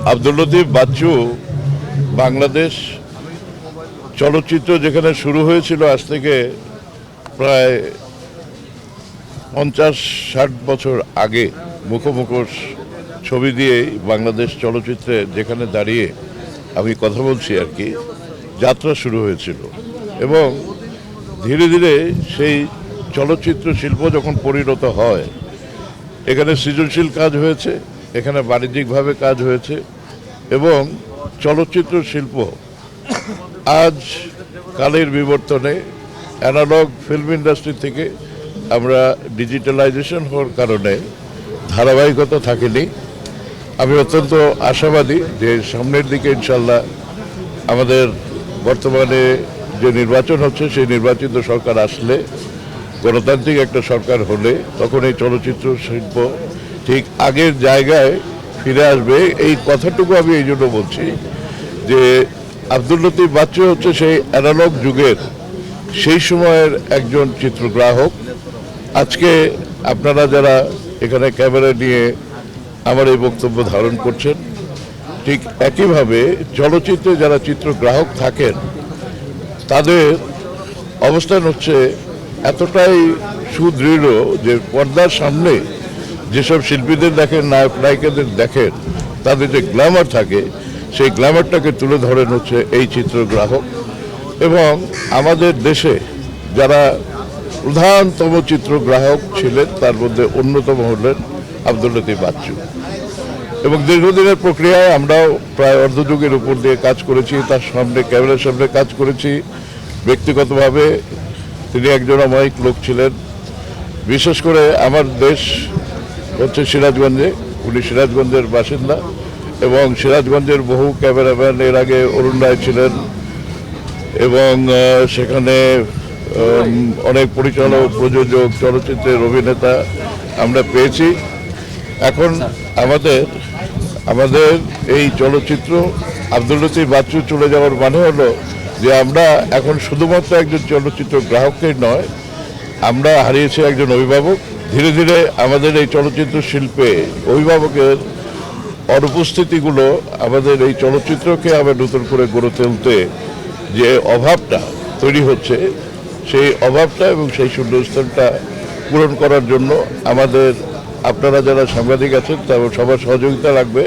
আব্দুল লতিফ বাচ্চু বাংলাদেশ চলচ্চিত্র যেখানে শুরু হয়েছিল আজ থেকে প্রায় 50-60 বছর আগে মুখোমুখোশ ছবি দিয়েই বাংলাদেশ চলচ্চিত্রে যেখানে দাঁড়িয়ে আমি কথা বলছি আর কি, যাত্রা শুরু হয়েছিল এবং ধীরে ধীরে সেই চলচ্চিত্র শিল্প যখন পরিণত হয়, এখানে সৃজনশীল কাজ হয়েছে, এখানে বাণিজ্যিকভাবে কাজ হয়েছে এবং চলচ্চিত্র শিল্প আজ কালের বিবর্তনে অ্যানালগ ফিল্ম ইন্ডাস্ট্রি থেকে আমরা ডিজিটালাইজেশন হওয়ার কারণে ধারাবাহিকতা থাকেনি। আমি অত্যন্ত আশাবাদী যে সামনের দিকে ইনশাল্লাহ আমাদের বর্তমানে যে নির্বাচন হচ্ছে সেই নির্বাচিত সরকার আসলে, গণতান্ত্রিক একটা সরকার হলে, তখন এই চলচ্চিত্র শিল্প ঠিক আগের জায়গায় ফিরে আসবে। এই কথাটুকু আমি এই জন্য বলছি যে আব্দুল লতিফ বাচ্চু হচ্ছে সেই অ্যানালগ যুগের সেই সময়ের একজন চিত্রগ্রাহক। আজকে আপনারা যারা এখানে ক্যামেরা নিয়ে আমার এই বক্তব্য ধারণ করছেন, ঠিক একইভাবে চলচ্চিত্রে যারা চিত্রগ্রাহক থাকেন তাদের অবস্থান হচ্ছে এতটাই সুদৃঢ় যে পর্দার সামনে যেসব শিল্পীদের দেখেন, নায়ক নায়িকাদের দেখেন, তাদের যে গ্ল্যামার থাকে সেই গ্ল্যামারটাকে তুলে ধরেন হচ্ছে এই চিত্রগ্রাহক। এবং আমাদের দেশে যারা প্রধানতম চিত্রগ্রাহক ছিলেন তার মধ্যে অন্যতম হলেন আব্দুল লতিফ বাচ্চু। এবং দীর্ঘদিনের প্রক্রিয়ায় আমরাও প্রায় অর্ধযুগের উপর দিয়ে কাজ করেছি, তার সামনে ক্যামেরার সামনে কাজ করেছি। ব্যক্তিগতভাবে তিনি একজন অমায়িক লোক ছিলেন। বিশেষ করে আমার দেশ হচ্ছে সিরাজগঞ্জে, উনি সিরাজগঞ্জের বাসিন্দা এবং সিরাজগঞ্জের বহু ক্যামেরাম্যান, এর আগে অরুণ রায় ছিলেন এবং সেখানে অনেক পরিচালক, প্রযোজক, চলচ্চিত্রের অভিনেতা আমরা পেয়েছি। এখন আমাদের এই চলচ্চিত্র আব্দুল লতিফ বাচ্চু চলে যাওয়ার মানে হলো যে আমরা এখন শুধুমাত্র একজন চলচ্চিত্র গ্রাহককেই নয়, আমরা হারিয়েছি একজন অভিভাবক। ধীরে ধীরে আমাদের এই চলচ্চিত্র শিল্পে অভিভাবকের অনুপস্থিতিগুলো আমাদের এই চলচ্চিত্রকে আবার নতুন করে গড়ে তুলতে যে অভাবটা তৈরি হচ্ছে, সেই অভাবটা এবং সেই শূন্যস্থানটা পূরণ করার জন্য আমাদের, আপনারা যারা সাংবাদিক আছেন, তাদের সবার সহযোগিতা লাগবে।